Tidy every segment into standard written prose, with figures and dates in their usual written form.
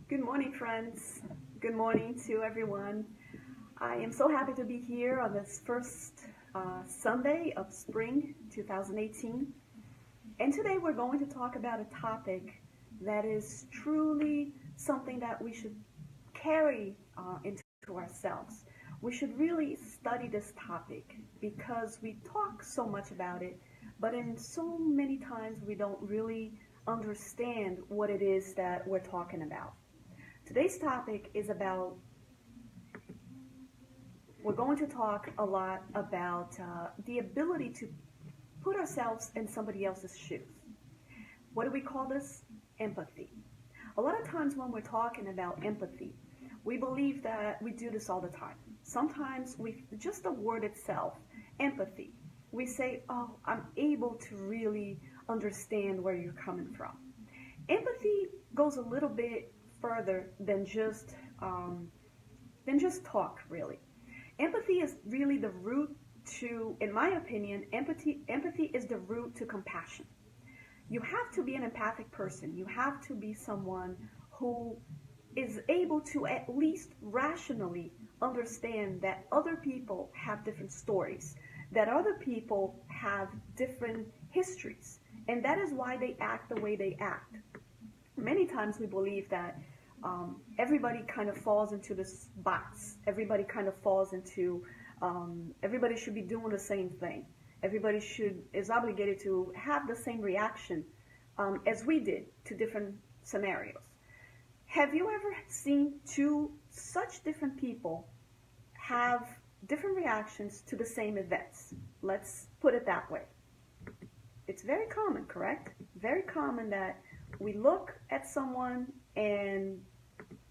Good morning, friends. Good morning to everyone. I am so happy to be here on this first Sunday of spring 2018. And today we're going to talk about a topic that is truly something that we should carry into ourselves. We should really study this topic because we talk so much about it, but in so many times we don't really understand what it is that we're talking about. Today's topic is we're going to talk a lot about the ability to put ourselves in somebody else's shoes. What do we call this? Empathy. A lot of times when we're talking about empathy, we believe that we do this all the time. Sometimes just the word itself, empathy, we say, oh, I'm able to really understand where you're coming from. Empathy goes a little bit further than just talk, really. Empathy is really the root to, in my opinion, empathy is the root to compassion. You have to be an empathic person. You have to be someone who is able to at least rationally understand that other people have different stories, that other people have different histories, and that is why they act the way they act. Many times we believe that everybody kind of falls into this box. Everybody kind of falls into, everybody should be doing the same thing. Everybody is obligated to have the same reaction as we did to different scenarios. Have you ever seen two such different people have different reactions to the same events? Let's put it that way. It's very common, correct? Very common that we look at someone and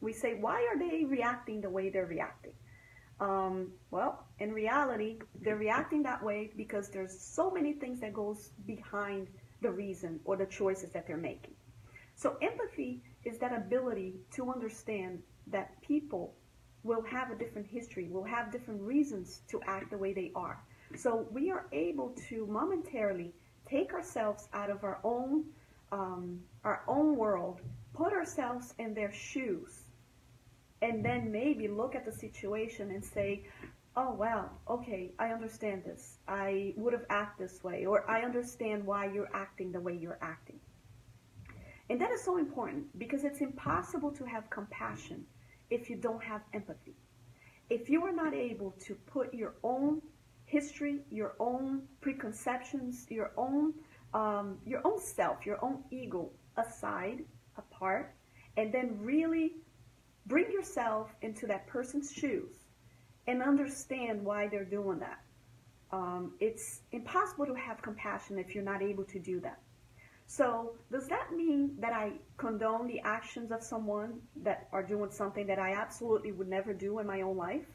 we say, why are they reacting the way they're reacting? Well, in reality, they're reacting that way because there's so many things that goes behind the reason or the choices that they're making. So empathy is that ability to understand that people will have a different history, will have different reasons to act the way they are. So we are able to momentarily take ourselves out of our own world, put ourselves in their shoes, and then maybe look at the situation and say, oh, wow, okay, I understand this. I would have acted this way, or I understand why you're acting the way you're acting. And that is so important because it's impossible to have compassion if you don't have empathy. If you are not able to put your own history, your own preconceptions, your own self, your own ego aside, apart, and then really bring yourself into that person's shoes and understand why they're doing that. It's impossible to have compassion if you're not able to do that. So does that mean that I condone the actions of someone that are doing something that I absolutely would never do in my own life?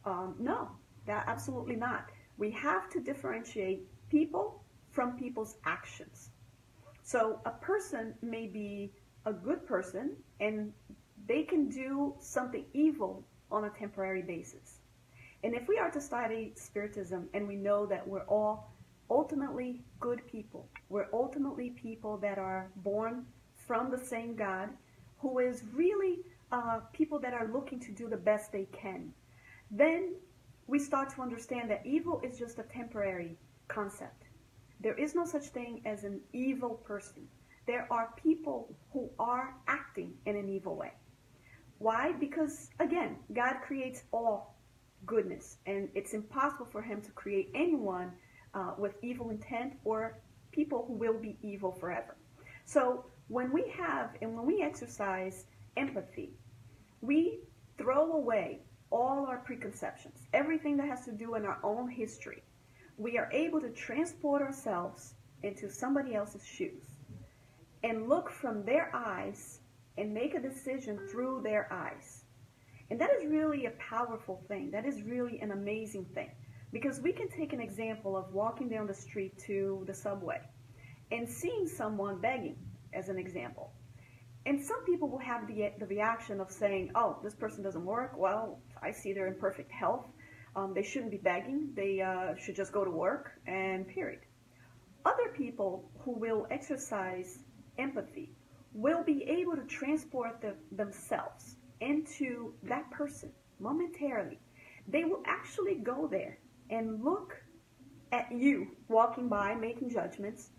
No, that absolutely not. We have to differentiate people from people's actions. So a person may be a good person and they can do something evil on a temporary basis. And if we are to study Spiritism and we know that we're all ultimately good people, we're ultimately people that are born from the same God, who is really people that are looking to do the best they can, then we start to understand that evil is just a temporary concept. There is no such thing as an evil person. There are people who are acting in an evil way. Why? Because, again, God creates all goodness, and it's impossible for him to create anyone with evil intent or people who will be evil forever. So when we exercise empathy, we throw away all our preconceptions, everything that has to do in our own history. We are able to transport ourselves into somebody else's shoes and look from their eyes and make a decision through their eyes. And that is really a powerful thing. That is really an amazing thing. Because we can take an example of walking down the street to the subway and seeing someone begging, as an example. And some people will have the reaction of saying, oh, this person doesn't work. Well, I see they're in perfect health. They shouldn't be begging. They should just go to work, and period. Other people who will exercise empathy will be able to transport themselves into that person momentarily. They will actually go there and look at you walking by, making judgments,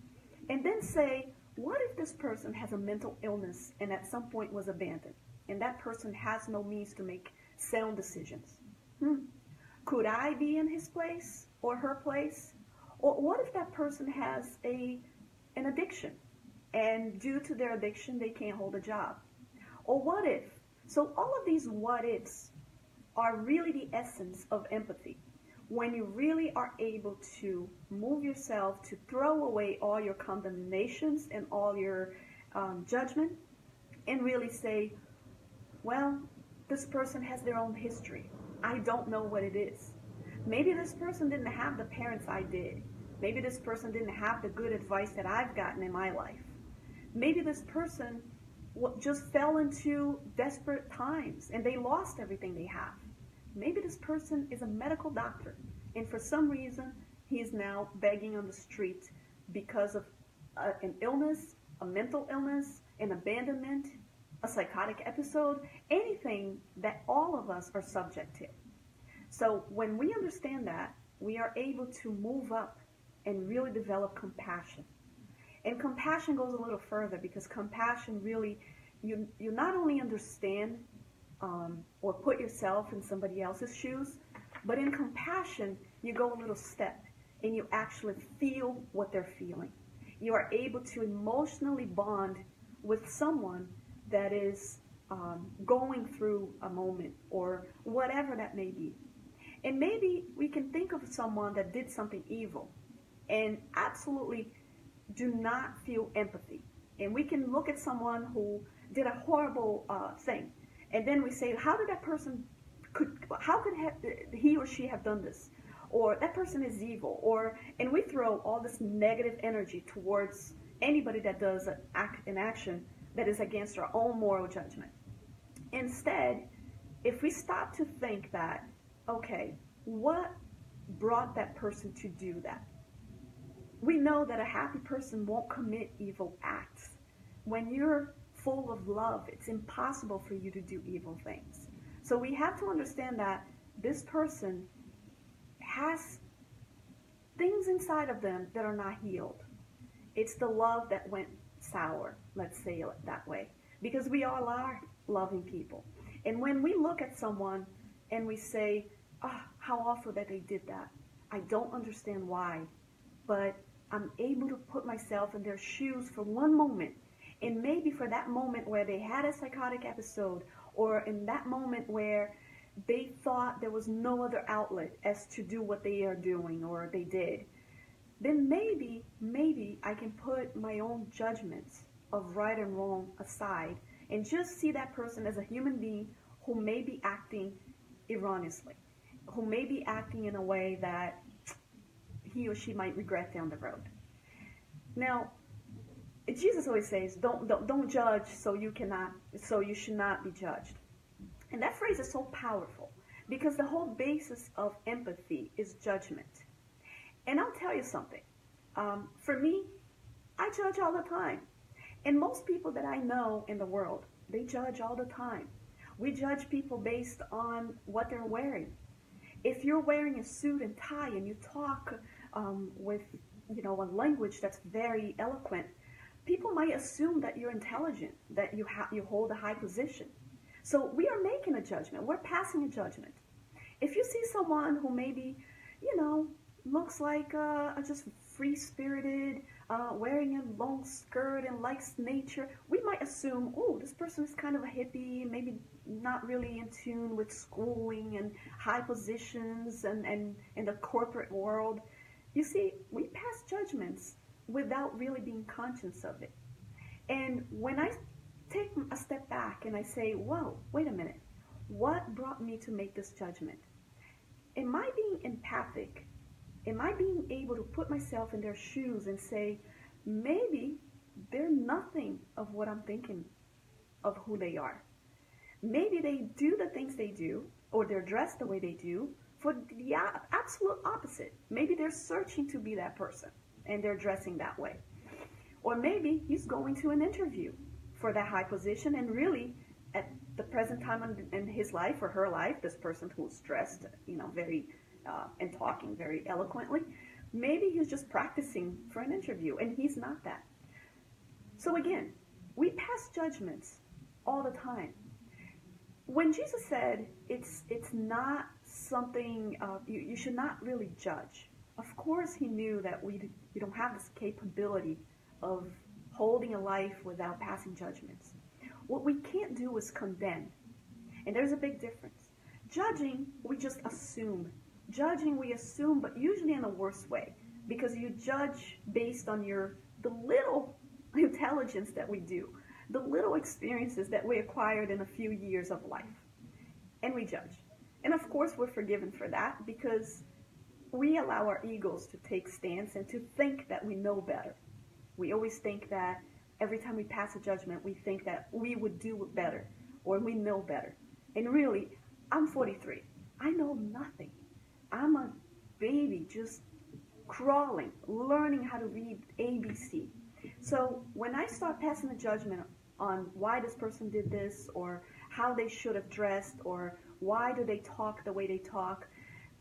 and then say, what if this person has a mental illness and at some point was abandoned, and that person has no means to make sound decisions? Could I be in his place or her place? Or what if that person has an addiction, and due to their addiction, they can't hold a job? Or what if? So all of these what ifs are really the essence of empathy. When you really are able to move yourself, to throw away all your condemnations and all your judgment, and really say, well, this person has their own history. I don't know what it is. Maybe this person didn't have the parents I did. Maybe this person didn't have the good advice that I've gotten in my life. Maybe this person just fell into desperate times and they lost everything they have. Maybe this person is a medical doctor, and for some reason, he is now begging on the street because of an illness, a mental illness, an abandonment, a psychotic episode, anything that all of us are subject to. So when we understand that, we are able to move up and really develop compassion. And compassion goes a little further, because compassion really, you not only understand or put yourself in somebody else's shoes, but in compassion, you go a little step and you actually feel what they're feeling. You are able to emotionally bond with someone that is going through a moment or whatever that may be. And maybe we can think of someone that did something evil and absolutely do not feel empathy. And we can look at someone who did a horrible thing, and then we say, how could he or she have done this? Or that person is evil. And we throw all this negative energy towards anybody that does an action that is against our own moral judgment. Instead, if we stop to think that, okay, what brought that person to do that? We know that a happy person won't commit evil acts. When you're full of love, it's impossible for you to do evil things. So we have to understand that this person has things inside of them that are not healed. It's the love that went sour, let's say it that way, because we all are loving people. And when we look at someone and we say, how awful that they did that. I don't understand why, but I'm able to put myself in their shoes for one moment. And maybe for that moment where they had a psychotic episode, or in that moment where they thought there was no other outlet as to do what they are doing or they did, then maybe I can put my own judgments of right and wrong aside and just see that person as a human being who may be acting erroneously, who may be acting in a way that he or she might regret down the road. Now, Jesus always says, don't judge so you should not be judged. And that phrase is so powerful, because the whole basis of empathy is judgment. And I'll tell you something. For me, I judge all the time. And most people that I know in the world, they judge all the time. We judge people based on what they're wearing. If you're wearing a suit and tie and you talk with a language that's very eloquent, people might assume that you're intelligent, that you hold a high position. So we are making a judgment. We're passing a judgment. If you see someone who maybe, looks like just free-spirited, wearing a long skirt and likes nature, we might assume, oh, this person is kind of a hippie, maybe not really in tune with schooling and high positions and in the corporate world. You see, we pass judgments without really being conscious of it. And when I take a step back and I say, whoa, wait a minute, what brought me to make this judgment? Am I being empathic? Am I being able to put myself in their shoes and say, maybe they're nothing of what I'm thinking of who they are. Maybe they do the things they do, or they're dressed the way they do, for the absolute opposite. Maybe they're searching to be that person, and they're dressing that way. Or maybe he's going to an interview, for that high position, and really at the present time in his life or her life, this person who's dressed, very and talking very eloquently, maybe he's just practicing for an interview, and he's not that. So again, we pass judgments all the time. When Jesus said it's not something, you should not really judge, of course he knew that we don't have this capability of holding a life without passing judgments. What we can't do is condemn. And there's a big difference. Judging, we just assume. Judging, we assume, but usually in a worse way. Because you judge based on the little intelligence that we do, the little experiences that we acquired in a few years of life. And we judge. And of course we're forgiven for that because we allow our egos to take stance and to think that we know better. We always think that every time we pass a judgment, we think that we would do it better or we know better. And really, I'm 43. I know nothing. I'm a baby just crawling, learning how to read ABC. So when I start passing a judgment on why this person did this or how they should have dressed or why do they talk the way they talk,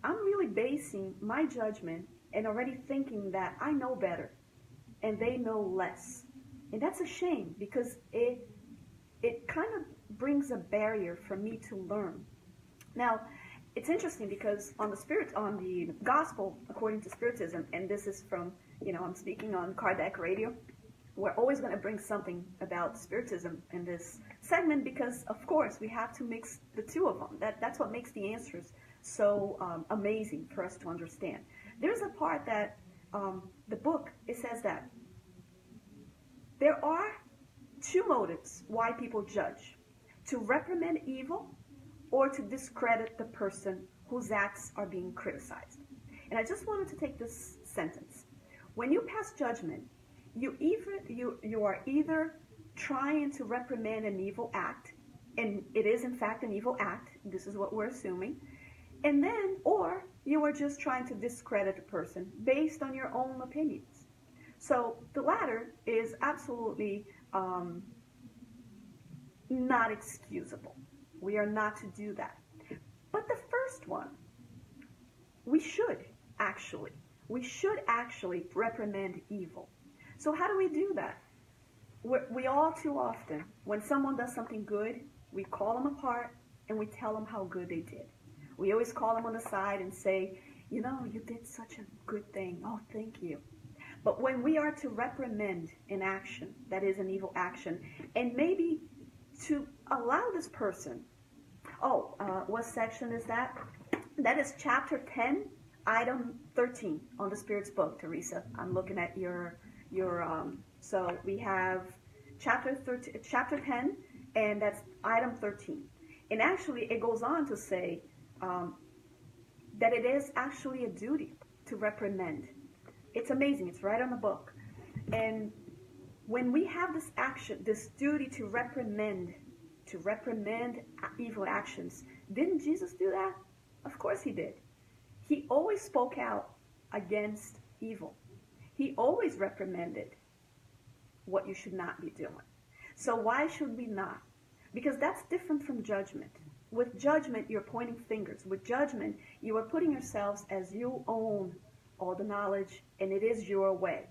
I'm really basing my judgment and already thinking that I know better and they know less. And that's a shame because it kind of brings a barrier for me to learn. Now, it's interesting because on the gospel according to Spiritism, and this is from, I'm speaking on Kardec Radio, we're always going to bring something about Spiritism in this segment because, of course, we have to mix the two of them. That's what makes the answers so amazing for us to understand. There's a part that the book, it says that there are two motives why people judge: to reprimand evil or to discredit the person whose acts are being criticized. And I just wanted to take this sentence. When you pass judgment, you are either trying to reprimand an evil act, and it is in fact an evil act, this is what we're assuming, or you are just trying to discredit the person based on your own opinions. So the latter is absolutely not excusable. We are not to do that. But the first one, we should actually reprimand evil. So how do we do that? We all too often, when someone does something good, we call them apart and we tell them how good they did. We always call them on the side and say, you did such a good thing. Oh, thank you. But when we are to reprimand an action that is an evil action, and maybe to allow this person, what section is that? That is chapter 10, item 13 on the Spirit's book, Teresa. I'm looking at your so we have chapter 10, and that's item 13. And actually, it goes on to say that it is actually a duty to reprimand. It's amazing. It's right on the book. And when we have this action, this duty to reprimand evil actions, didn't Jesus do that? Of course he did. He always spoke out against evil. He always reprimanded what you should not be doing. So why should we not? Because that's different from judgment. With judgment, you're pointing fingers. With judgment, you are putting yourselves as you own all the knowledge, and it is your way.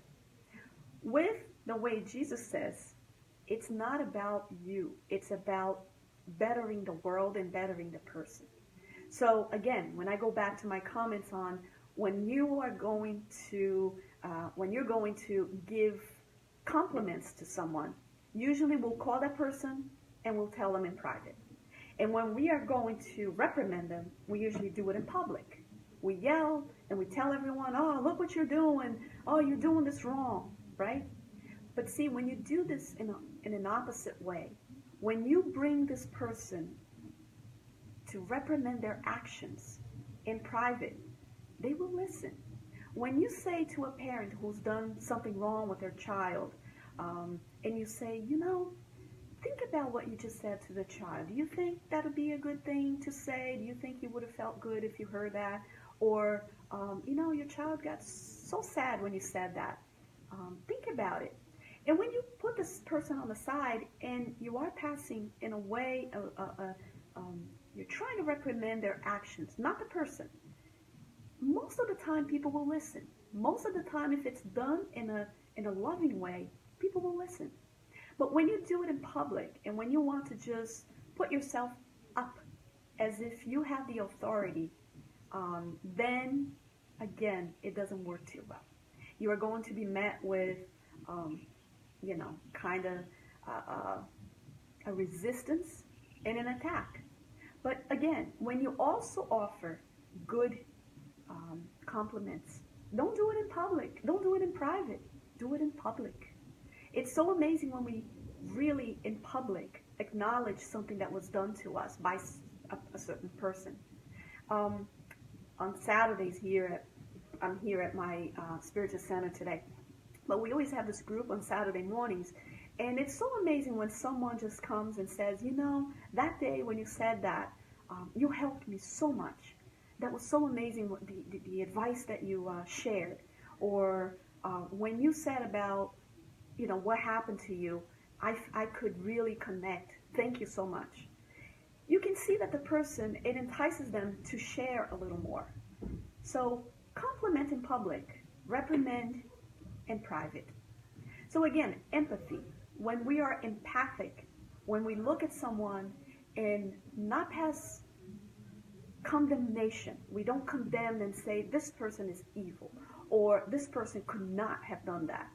With the way Jesus says, it's not about you. It's about bettering the world and bettering the person. So again, when I go back to my comments on when you're going to give compliments to someone, usually we'll call that person and we'll tell them in private. And when we are going to reprimand them, we usually do it in public. We yell and we tell everyone, oh, look what you're doing. Oh, you're doing this wrong, right? But see, when you do this in an opposite way, when you bring this person to reprimand their actions in private, they will listen. When you say to a parent who's done something wrong with their child, and you say, think about what you just said to the child. Do you think that would be a good thing to say? Do you think you would have felt good if you heard that? Or, your child got so sad when you said that. Think about it. And when you put this person on the side and you are passing in a way, you're trying to reprimand their actions, not the person. Most of the time, people will listen. Most of the time, if it's done in a loving way, people will listen. But when you do it in public and when you want to just put yourself up as if you have the authority, then again, it doesn't work too well. You are going to be met with, kind of a resistance and an attack. But again, when you also offer good compliments, don't do it in public. Don't do it in private. Do it in public. It's so amazing when we really, in public, acknowledge something that was done to us by a certain person. On Saturdays I'm here at my spiritual center today. But we always have this group on Saturday mornings. And it's so amazing when someone just comes and says, that day when you said that, you helped me so much. That was so amazing, the advice that you shared. Or when you said about, what happened to you, I could really connect. Thank you so much. You can see that the person, it entices them to share a little more. So compliment in public, reprimand in private. So again, empathy. When we are empathic, when we look at someone and not pass condemnation, we don't condemn and say this person is evil or this person could not have done that.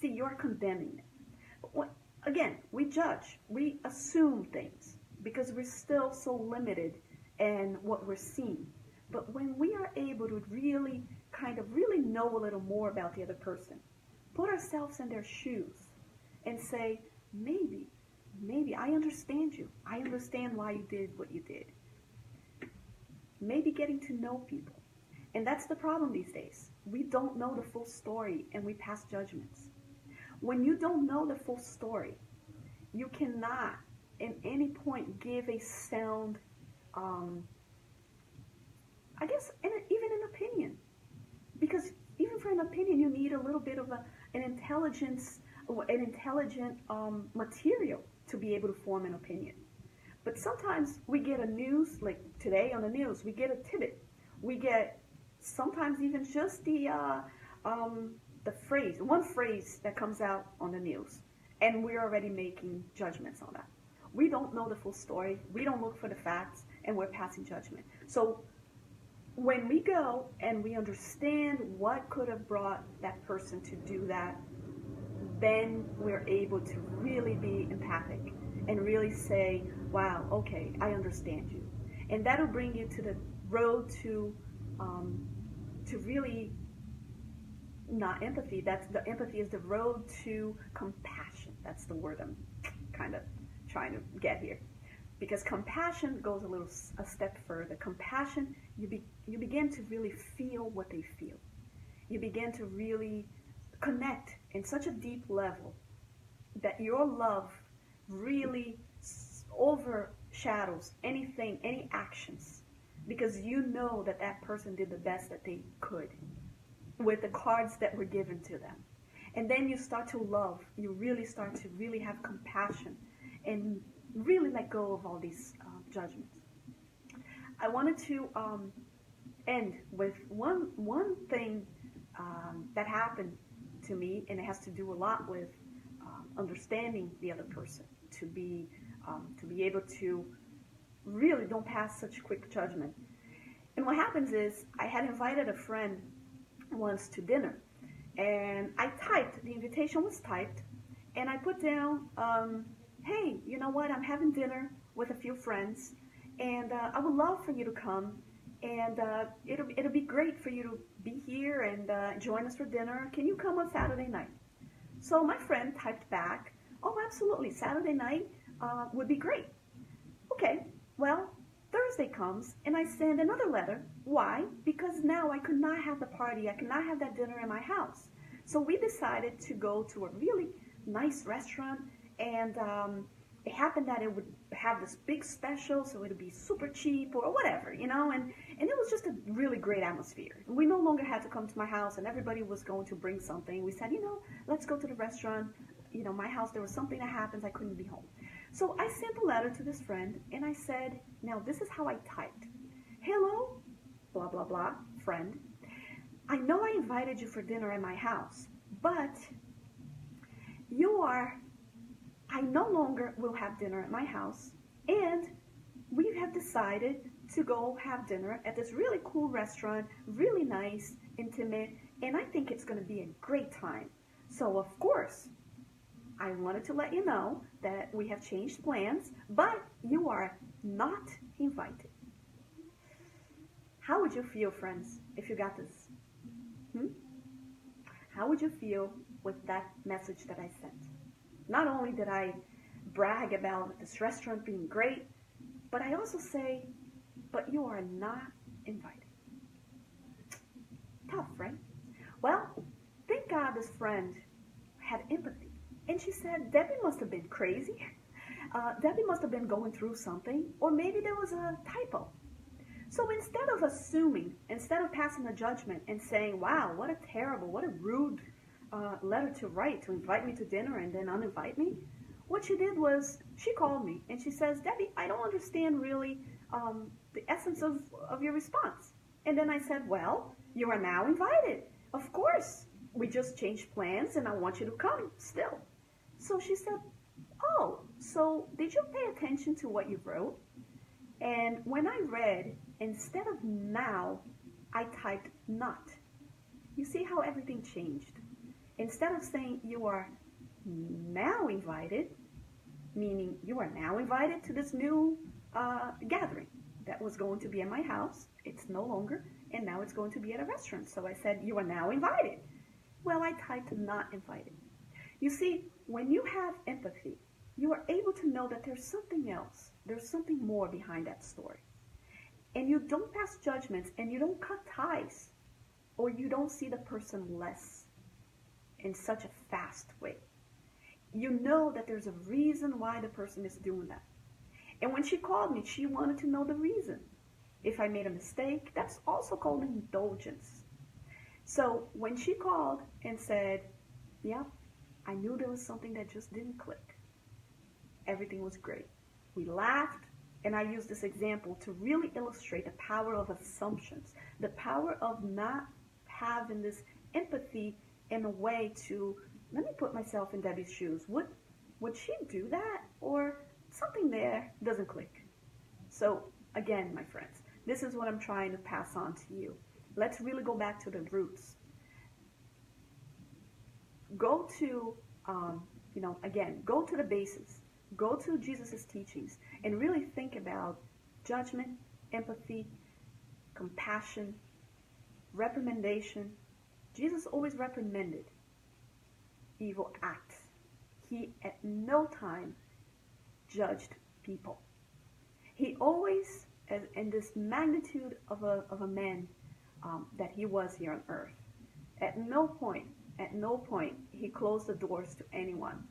See, you're condemning it. Again, we judge, we assume things because we're still so limited in what we're seeing. But when we are able to really know a little more about the other person, put ourselves in their shoes and say, maybe I understand you. I understand why you did what you did. Maybe getting to know people. And that's the problem these days. We don't know the full story and we pass judgments. When you don't know the full story, you cannot at any point give a sound, even an opinion. Because even for an opinion, you need a little bit of an intelligent material to be able to form an opinion. But sometimes we get a news, like today on the news, we get a tidbit. We get sometimes even just one phrase that comes out on the news, and we're already making judgments on that. We don't know the full story. We don't look for the facts, and we're passing judgment. So when we go and we understand what could have brought that person to do that, then we're able to really be empathic and really say, wow, okay, I understand you. And that'll bring you to the road to really, not empathy, the empathy is the road to compassion. That's the word I'm kind of trying to get here. Because compassion goes a step further. Compassion, you begin to really feel what they feel. You begin to really connect in such a deep level that your love really overshadows anything, any actions, because you know that that person did the best that they could with the cards that were given to them. And then you start to love, you really start to really have compassion and really let go of all these judgments. I wanted to end with one thing that happened to me, and it has to do a lot with understanding the other person, to be able to really don't pass such quick judgment. And what happens is, I had invited a friend once to dinner, and the invitation was typed, and I put down, hey, you know what, I'm having dinner with a few friends, and I would love for you to come, and it'll be great for you to be here and join us for dinner. Can you come on Saturday night? So my friend typed back, oh, absolutely, Saturday night would be great. Okay, well, Thursday comes, and I send another letter. Why? Because now I could not have the party, I could not have that dinner in my house. So we decided to go to a really nice restaurant, and it happened that it would have this big special, so it would be super cheap or whatever, and it was just a really great atmosphere. We no longer had to come to my house, and everybody was going to bring something. We said, let's go to the restaurant. my house, there was something that happens, I couldn't be home. So I sent a letter to this friend, and I said, now this is how I typed. Hello, blah, blah, blah, friend. I know I invited you for dinner at my house, but I no longer will have dinner at my house, and we have decided to go have dinner at this really cool restaurant, really nice, intimate, and I think it's going to be a great time. So of course, I wanted to let you know that we have changed plans, but you are not invited. How would you feel, friends, if you got this? How would you feel with that message that I sent? Not only did I brag about this restaurant being great, but I also say, but you are not invited. Tough, right? Well, thank God this friend had empathy. And she said, Debbie must have been crazy. Debbie must have been going through something, or maybe there was a typo. So instead of assuming, instead of passing a judgment and saying, wow, what a rude letter to write, to invite me to dinner and then uninvite me, what she did was she called me and she says, Debbie, I don't understand really the essence of your response. And then I said, well, you are now invited. Of course, we just changed plans and I want you to come still. So she said, oh, so did you pay attention to what you wrote? And when I read, instead of now, I typed not. You see how everything changed? Instead of saying you are now invited, meaning you are now invited to this new gathering that was going to be at my house. It's no longer, and now it's going to be at a restaurant. So I said, you are now invited. Well, I typed not invited. You see, when you have empathy, you are able to know that there's something else. There's something more behind that story. And you don't pass judgments, and you don't cut ties, or you don't see the person less in such a fast way. You know that there's a reason why the person is doing that. And when she called me, she wanted to know the reason. If I made a mistake, that's also called indulgence. So when she called and said, yeah, I knew there was something that just didn't click. Everything was great. We laughed, and I used this example to really illustrate the power of assumptions, the power of not having this empathy in a way to, let me put myself in Debbie's shoes. Would she do that? Or something there doesn't click. So again, my friends, this is what I'm trying to pass on to you. Let's really go back to the roots. Go to, go to the basis. Go to Jesus' teachings and really think about judgment, empathy, compassion, reprimandation. Jesus always reprimanded evil acts. He at no time judged people. He always, in this magnitude of a man that he was here on earth, at no point he closed the doors to anyone.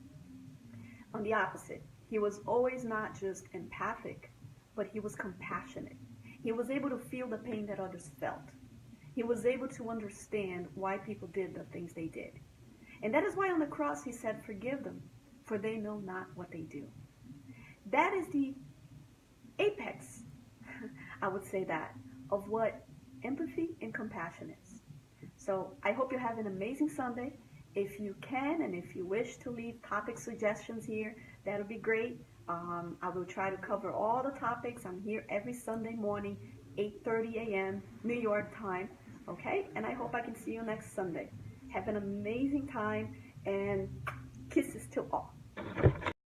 On the opposite, he was always not just empathic, but he was compassionate. He was able to feel the pain that others felt. He was able to understand why people did the things they did. And that is why on the cross he said, forgive them, for they know not what they do. That is the apex, I would say that, of what empathy and compassion is. So I hope you have an amazing Sunday. If you can and if you wish to leave topic suggestions here, that would be great. I will try to cover all the topics. I'm here every Sunday morning, 8:30 a.m. New York time. Okay? And I hope I can see you next Sunday. Have an amazing time and kisses to all.